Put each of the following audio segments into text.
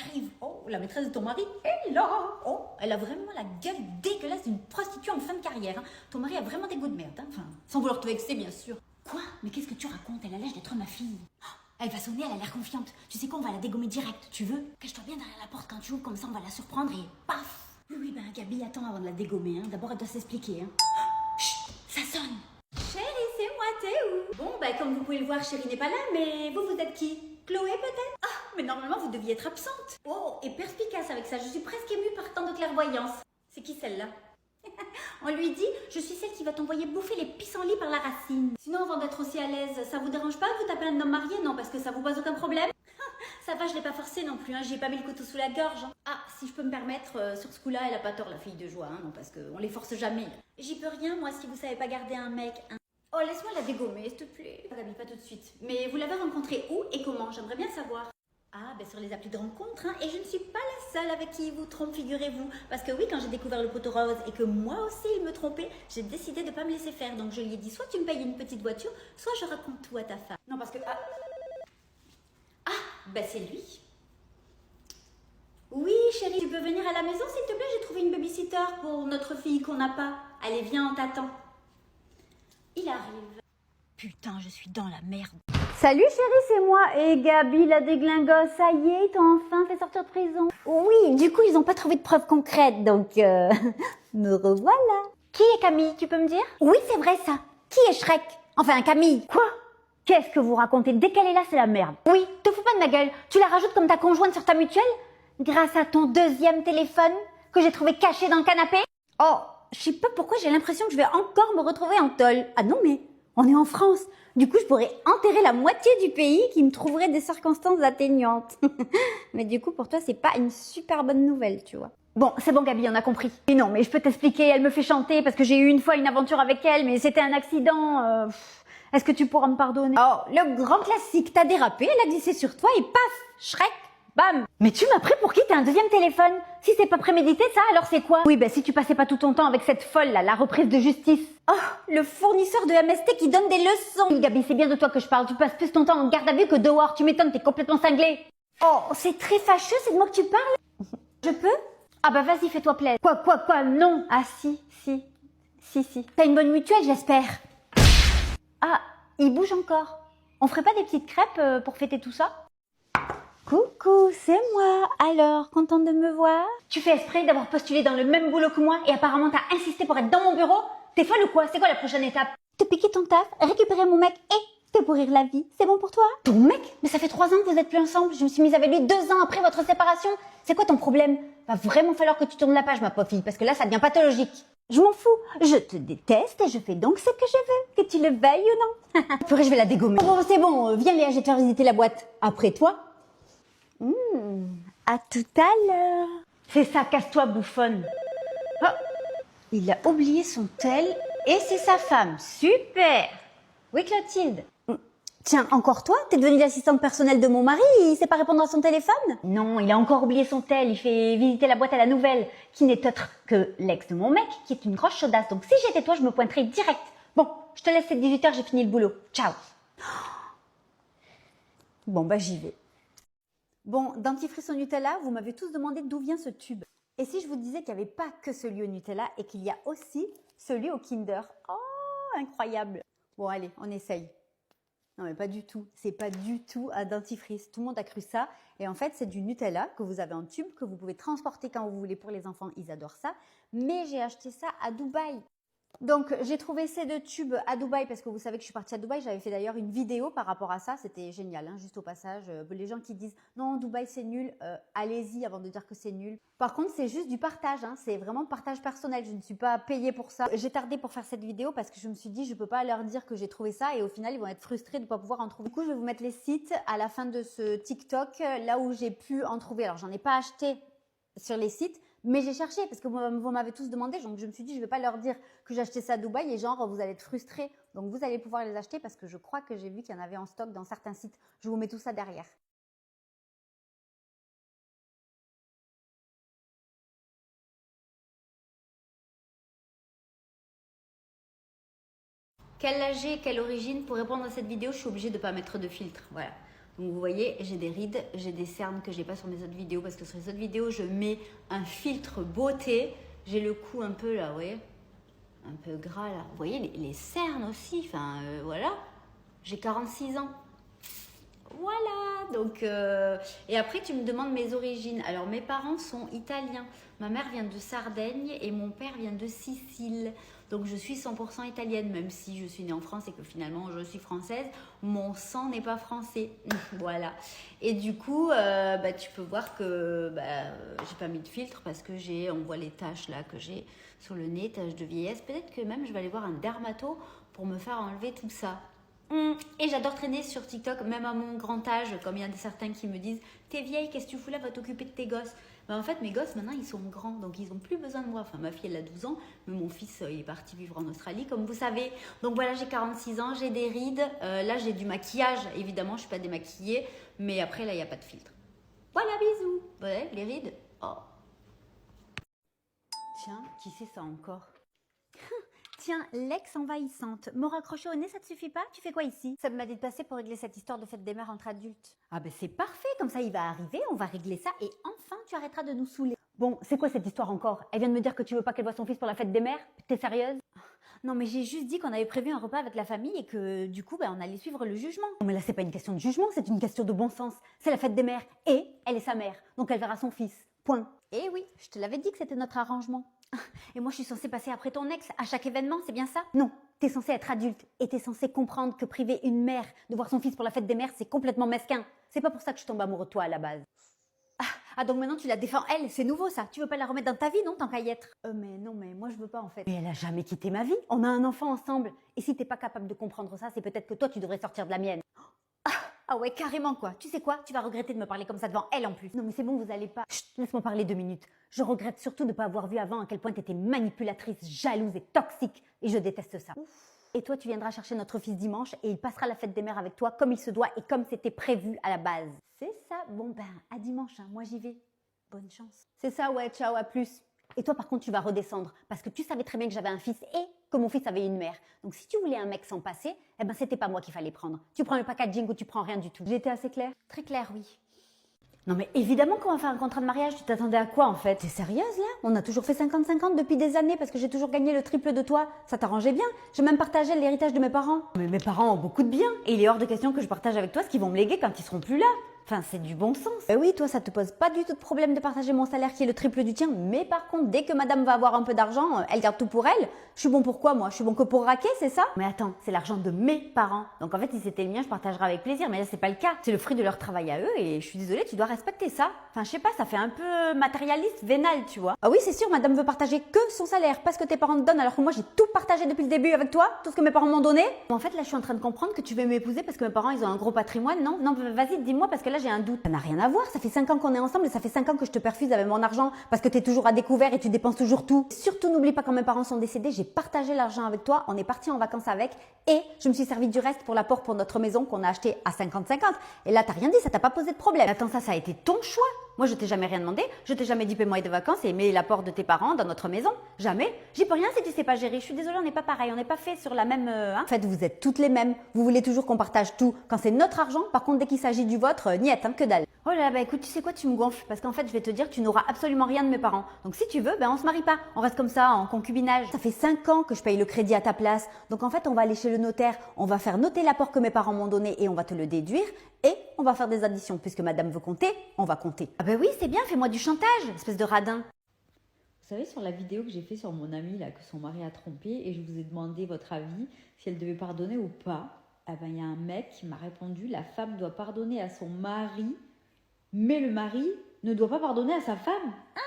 arrive. Oh, la maîtresse de ton mari est là. Oh, elle a vraiment la gueule dégueulasse d'une prostituée en fin de carrière. Hein. Ton mari a vraiment des goûts de merde. Hein. Enfin, sans vouloir te vexer, bien sûr. Quoi? Mais qu'est-ce que tu racontes? Elle a l'air d'être ma fille. Oh, elle va sonner, elle a l'air confiante. Tu sais quoi, on va la dégommer direct. Tu veux? Cache-toi bien derrière la porte quand tu ouvres, comme ça on va la surprendre et paf! Oui, ben Gabi, attends avant de la dégommer. Hein. D'abord, elle doit s'expliquer. Hein. Chut, ça sonne. Chérie, c'est moi, t'es où? Bon, bah comme vous pouvez le voir, chérie n'est pas là, mais vous êtes qui? Chloé peut-être? Ah, mais normalement vous deviez être absente. Oh, et perspicace avec ça, je suis presque émue par tant de clairvoyance. C'est qui celle-là? On lui dit, je suis celle qui va t'envoyer bouffer les pissenlits par la racine. Sinon, avant d'être aussi à l'aise, ça vous dérange pas de vous taper un homme marié? Non, parce que ça vous pose aucun problème? Ça va, je l'ai pas forcé non plus, hein. J'ai pas mis le couteau sous la gorge. Hein. Ah, si je peux me permettre, sur ce coup-là, elle a pas tort, la fille de joie, hein, non, parce qu'on les force jamais. J'y peux rien, moi, si vous savez pas garder un mec. Hein. Oh, laisse-moi la dégommer, s'il te plaît. Gabi, pas tout de suite. Mais vous l'avez rencontrée où et comment? J'aimerais bien savoir. Ah, ben sur les applis de rencontre, hein, et je ne suis pas la seule avec qui il vous trompe, figurez-vous. Parce que oui, quand j'ai découvert le poteau rose et que moi aussi il me trompait, j'ai décidé de ne pas me laisser faire. Donc je lui ai dit, soit tu me payes une petite voiture, soit je raconte tout à ta femme. Non, parce que... Ah, ben c'est lui. Oui, chérie, tu peux venir à la maison, s'il te plaît? J'ai trouvé une babysitter pour notre fille qu'on n'a pas. Allez, viens, on t'attend. Il arrive. Putain, je suis dans la merde. Salut chérie, c'est moi. Et Gabi, la déglingosse, ça y est, ils t'ont enfin fait sortir de prison. Oui, du coup, ils n'ont pas trouvé de preuves concrètes, donc me revoilà. Qui est Camille, tu peux me dire? Oui, c'est vrai ça. Qui est Shrek? Enfin, Camille. Quoi? Qu'est-ce que vous racontez? Dès qu'elle est là, c'est la merde. Oui, te fous pas de ma gueule. Tu la rajoutes comme ta conjointe sur ta mutuelle? Grâce à ton deuxième téléphone que j'ai trouvé caché dans le canapé? Oh, je sais pas pourquoi j'ai l'impression que je vais encore me retrouver en tôle. Ah non, mais on est en France. Du coup, je pourrais enterrer la moitié du pays qui me trouverait des circonstances atténuantes. Mais du coup, pour toi, c'est pas une super bonne nouvelle, tu vois. Bon, c'est bon, Gabi, on a compris. Et non, mais je peux t'expliquer, elle me fait chanter parce que j'ai eu une fois une aventure avec elle, mais c'était un accident. Est-ce que tu pourras me pardonner? Oh, le grand classique, t'as dérapé, elle a glissé sur toi et paf, Shrek, bam. Mais tu m'as pris pour qui? T'as un deuxième téléphone? Si c'est pas prémédité, ça, alors c'est quoi? Oui, ben si tu passais pas tout ton temps avec cette folle là, la reprise de justice. Oh, le fournisseur de MST qui donne des leçons. Oui, Gabi, c'est bien de toi que je parle. Tu passes plus ton temps en garde à vue que dehors. Tu m'étonnes, t'es complètement cinglé. Oh, c'est très fâcheux, c'est de moi que tu parles? Je peux? Ah bah vas-y, fais-toi plaisir. Quoi, non. Ah si. T'as une bonne mutuelle, j'espère. Ah, il bouge encore. On ferait pas des petites crêpes pour fêter tout ça? Coucou, c'est moi. Alors, contente de me voir? Tu fais exprès d'avoir postulé dans le même boulot que moi et apparemment t'as insisté pour être dans mon bureau? T'es folle ou quoi? C'est quoi la prochaine étape? Te piquer ton taf, récupérer mon mec et te pourrir la vie. C'est bon pour toi? Ton mec? Mais ça fait 3 ans que vous êtes plus ensemble. Je me suis mise avec lui 2 ans après votre séparation. C'est quoi ton problème? Va vraiment falloir que tu tournes la page, ma pauvre fille, parce que là, ça devient pathologique. Je m'en fous. Je te déteste et je fais donc ce que je veux, que tu le veuilles ou non. Purée, je vais la dégommer. Bon, c'est bon. Viens Léa, je vais te faire visiter la boîte. Après toi. À tout à l'heure. C'est ça, casse-toi, bouffonne. Oh, il a oublié son tel et c'est sa femme. Super. Oui, Clotilde. Tiens, encore toi? T'es devenue l'assistante personnelle de mon mari et il sait pas répondre à son téléphone? Non, il a encore oublié son tel. Il fait visiter la boîte à la nouvelle, qui n'est autre que l'ex de mon mec, qui est une grosse chaudasse. Donc si j'étais toi, je me pointerais direct. Bon, je te laisse, c'est 18h, j'ai fini le boulot. Ciao. Bon, bah j'y vais. Bon, dentifrice au Nutella, vous m'avez tous demandé d'où vient ce tube. Et si je vous disais qu'il n'y avait pas que celui au Nutella et qu'il y a aussi celui au Kinder? Oh, incroyable. Bon, allez, on essaye. Non, mais pas du tout. C'est pas du tout un dentifrice. Tout le monde a cru ça. Et en fait, c'est du Nutella que vous avez en tube, que vous pouvez transporter quand vous voulez pour les enfants. Ils adorent ça. Mais j'ai acheté ça à Dubaï. Donc, j'ai trouvé ces 2 tubes à Dubaï parce que vous savez que je suis partie à Dubaï. J'avais fait d'ailleurs une vidéo par rapport à ça. C'était génial, hein, juste au passage. Les gens qui disent « Non, Dubaï, c'est nul allez-y avant de dire que c'est nul. » Par contre, c'est juste du partage. Hein, c'est vraiment partage personnel. Je ne suis pas payée pour ça. J'ai tardé pour faire cette vidéo parce que je me suis dit « Je ne peux pas leur dire que j'ai trouvé ça. » Et au final, ils vont être frustrés de ne pas pouvoir en trouver. Du coup, je vais vous mettre les sites à la fin de ce TikTok, là où j'ai pu en trouver. Alors, j'en ai pas acheté sur les sites. Mais j'ai cherché parce que vous m'avez tous demandé, donc je me suis dit je vais pas leur dire que j'ai acheté ça à Dubaï et genre vous allez être frustrés. Donc vous allez pouvoir les acheter parce que je crois que j'ai vu qu'il y en avait en stock dans certains sites. Je vous mets tout ça derrière. Quel âge et quelle origine? Pour répondre à cette vidéo, je suis obligée de ne pas mettre de filtre. Voilà. Donc vous voyez, j'ai des rides, j'ai des cernes que j'ai pas sur mes autres vidéos parce que sur les autres vidéos, je mets un filtre beauté. J'ai le cou un peu là, vous voyez, un peu gras là. Vous voyez les cernes aussi, enfin voilà. J'ai 46 ans. Voilà, donc et après tu me demandes mes origines. Alors mes parents sont italiens. Ma mère vient de Sardaigne et mon père vient de Sicile. Donc je suis 100% italienne, même si je suis née en France et que finalement je suis française. Mon sang n'est pas français. Voilà. Et du coup, tu peux voir que j'ai pas mis de filtre parce que on voit les taches là que j'ai sur le nez, taches de vieillesse. Peut-être que même je vais aller voir un dermato pour me faire enlever tout ça. Et j'adore traîner sur TikTok, même à mon grand âge, comme il y a certains qui me disent « T'es vieille, qu'est-ce que tu fous là, va t'occuper de tes gosses ?» En fait, mes gosses, maintenant, ils sont grands, donc ils n'ont plus besoin de moi. Enfin, ma fille, elle a 12 ans, mais mon fils, il est parti vivre en Australie, comme vous savez. Donc voilà, j'ai 46 ans, j'ai des rides. Là, j'ai du maquillage. Évidemment, je ne suis pas démaquillée, mais après, là, il n'y a pas de filtre. Voilà, bisous. Ouais, les rides. Oh. Tiens, qui c'est ça encore? Tiens, l'ex-envahissante. Me raccrocher au nez, ça te suffit pas? Tu fais quoi ici? Ça m'a dit de passer pour régler cette histoire de fête des mères entre adultes. Ah ben c'est parfait, comme ça il va arriver, on va régler ça et enfin tu arrêteras de nous saouler. Bon, c'est quoi cette histoire encore? Elle vient de me dire que tu veux pas qu'elle voit son fils pour la fête des mères? T'es sérieuse? Non mais j'ai juste dit qu'on avait prévu un repas avec la famille et que du coup on allait suivre le jugement. Non mais là c'est pas une question de jugement, c'est une question de bon sens. C'est la fête des mères et elle est sa mère, donc elle verra son fils. Point. Eh oui, je te l'avais dit que c'était notre arrangement. Et moi, je suis censée passer après ton ex à chaque événement, c'est bien ça? Non, t'es censée être adulte et t'es censée comprendre que priver une mère de voir son fils pour la fête des mères, c'est complètement mesquin. C'est pas pour ça que je tombe amoureux de toi à la base. Ah donc maintenant tu la défends elle, c'est nouveau ça. Tu veux pas la remettre dans ta vie, non, tant qu'à y être? Mais non, mais moi je veux pas en fait. Mais elle a jamais quitté ma vie. On a un enfant ensemble. Et si t'es pas capable de comprendre ça, c'est peut-être que toi tu devrais sortir de la mienne. Ah ouais, carrément quoi. Tu sais quoi? Tu vas regretter de me parler comme ça devant elle en plus. Non mais c'est bon, vous allez pas... Chut, laisse-moi parler 2 minutes. Je regrette surtout de ne pas avoir vu avant à quel point t'étais manipulatrice, jalouse et toxique. Et je déteste ça. Ouf. Et toi, tu viendras chercher notre fils dimanche et il passera la fête des mères avec toi comme il se doit et comme c'était prévu à la base. C'est ça? Bon ben, à dimanche, hein. Moi j'y vais. Bonne chance. C'est ça, ouais, ciao, à plus. Et toi, par contre, tu vas redescendre parce que tu savais très bien que j'avais un fils et que mon fils avait une mère. Donc, si tu voulais un mec sans passer, eh ben, c'était pas moi qu'il fallait prendre. Tu prends le packaging ou tu prends rien du tout. J'ai été assez claire? Très claire, oui. Non, mais évidemment qu'on va faire un contrat de mariage. Tu t'attendais à quoi, en fait? T'es sérieuse, là? On a toujours fait 50-50 depuis des années parce que j'ai toujours gagné le triple de toi. Ça t'arrangeait bien. J'ai même partagé l'héritage de mes parents. Mais mes parents ont beaucoup de biens. Et il est hors de question que je partage avec toi ce qu'ils vont me léguer quand ils seront plus là. Enfin, c'est du bon sens. Oui, toi, ça te pose pas du tout de problème de partager mon salaire qui est le triple du tien. Mais par contre, dès que madame va avoir un peu d'argent, elle garde tout pour elle. Je suis bon pour quoi, moi? Je suis bon que pour raquer, c'est ça? Mais attends, c'est l'argent de mes parents. Donc en fait, si c'était le mien, je partagerais avec plaisir. Mais là, c'est pas le cas. C'est le fruit de leur travail à eux et je suis désolée, tu dois respecter ça. Enfin, je sais pas, ça fait un peu matérialiste, vénal, tu vois. Ah oui, c'est sûr, madame veut partager que son salaire parce que tes parents te donnent alors que moi, j'ai tout partagé depuis le début avec toi, tout ce que mes parents m'ont donné. En fait, là, je suis en train de comprendre que tu veux m'épouser parce que mes parents, ils ont un gros patrimoine. Non, non, vas-y, dis-moi parce que là, j'ai un doute. Ça n'a rien à voir. Ça fait 5 ans qu'on est ensemble et ça fait 5 ans que je te perfuse avec mon argent parce que t'es toujours à découvert et tu dépenses toujours tout. Surtout, n'oublie pas quand mes parents sont décédés, j'ai partagé l'argent avec toi. On est parti en vacances avec et je me suis servi du reste pour l'apport pour notre maison qu'on a acheté à 50-50. Et là, t'as rien dit, ça t'a pas posé de problème. Attends, ça a été ton choix. Moi, je t'ai jamais rien demandé. Je t'ai jamais dit paie-moi des vacances et mets l'apport de tes parents dans notre maison. Jamais. J'y peux rien si tu sais pas gérer. Je suis désolée, on n'est pas pareil. On n'est pas fait sur la même... En fait, vous êtes toutes les mêmes. Vous voulez toujours qu'on partage tout. Quand c'est notre argent, par contre, dès qu'il s'agit du vôtre, niette, hein, que dalle. Oh là là, bah écoute, tu sais quoi, tu me gonfles. Parce qu'en fait, je vais te dire, tu n'auras absolument rien de mes parents. Donc si tu veux, ben on se marie pas. On reste comme ça, en concubinage. Ça fait 5 ans que je paye le crédit à ta place. Donc en fait, on va aller chez le notaire. On va faire noter l'apport que mes parents m'ont donné et on va te le déduire. Et on va faire des additions. Puisque madame veut compter, on va compter. Ah ben oui, c'est bien, fais-moi du chantage, espèce de radin. Vous savez, sur la vidéo que j'ai fait sur mon amie, là, que son mari a trompé, et je vous ai demandé votre avis, si elle devait pardonner ou pas, eh ben, il y a un mec qui m'a répondu, la femme doit pardonner à son mari, mais le mari ne doit pas pardonner à sa femme. Hein?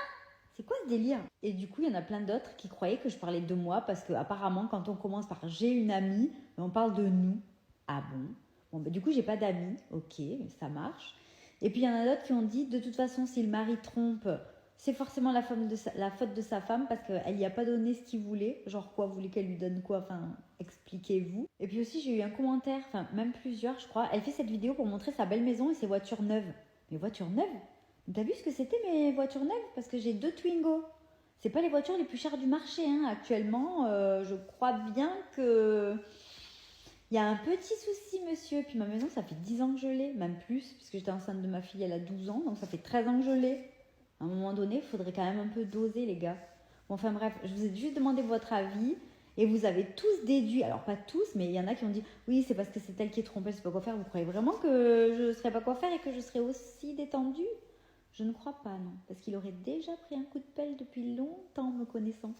C'est quoi ce délire? Et du coup, il y en a plein d'autres qui croyaient que je parlais de moi, parce que apparemment, quand on commence par « j'ai une amie », on parle de nous. Ah bon? Bon, bah, du coup, j'ai pas d'amis, ok, ça marche. Et puis, il y en a d'autres qui ont dit, de toute façon, si le mari trompe, c'est forcément la faute de sa femme parce qu'elle n'y a pas donné ce qu'il voulait. Genre quoi, voulait qu'elle lui donne quoi? Enfin, expliquez-vous. Et puis aussi, j'ai eu un commentaire, enfin, même plusieurs, je crois. Elle fait cette vidéo pour montrer sa belle maison et ses voitures neuves. Mes voitures neuves? T'as vu ce que c'était mes voitures neuves? Parce que j'ai 2 Twingo. C'est pas les voitures les plus chères du marché, hein. Actuellement, je crois bien que Il y a un petit souci, monsieur. Puis ma maison, ça fait 10 ans que je l'ai, même plus, puisque j'étais enceinte de ma fille, elle a 12 ans, donc ça fait 13 ans que je l'ai. À un moment donné, il faudrait quand même un peu doser, les gars. Bon, enfin bref, je vous ai juste demandé votre avis et vous avez tous déduit, alors pas tous, mais il y en a qui ont dit oui, c'est parce que c'est elle qui est trompée, je sais pas quoi faire. Vous croyez vraiment que je ne saurais pas quoi faire et que je serais aussi détendue? Je ne crois pas, non, parce qu'il aurait déjà pris un coup de pelle depuis longtemps, me connaissant.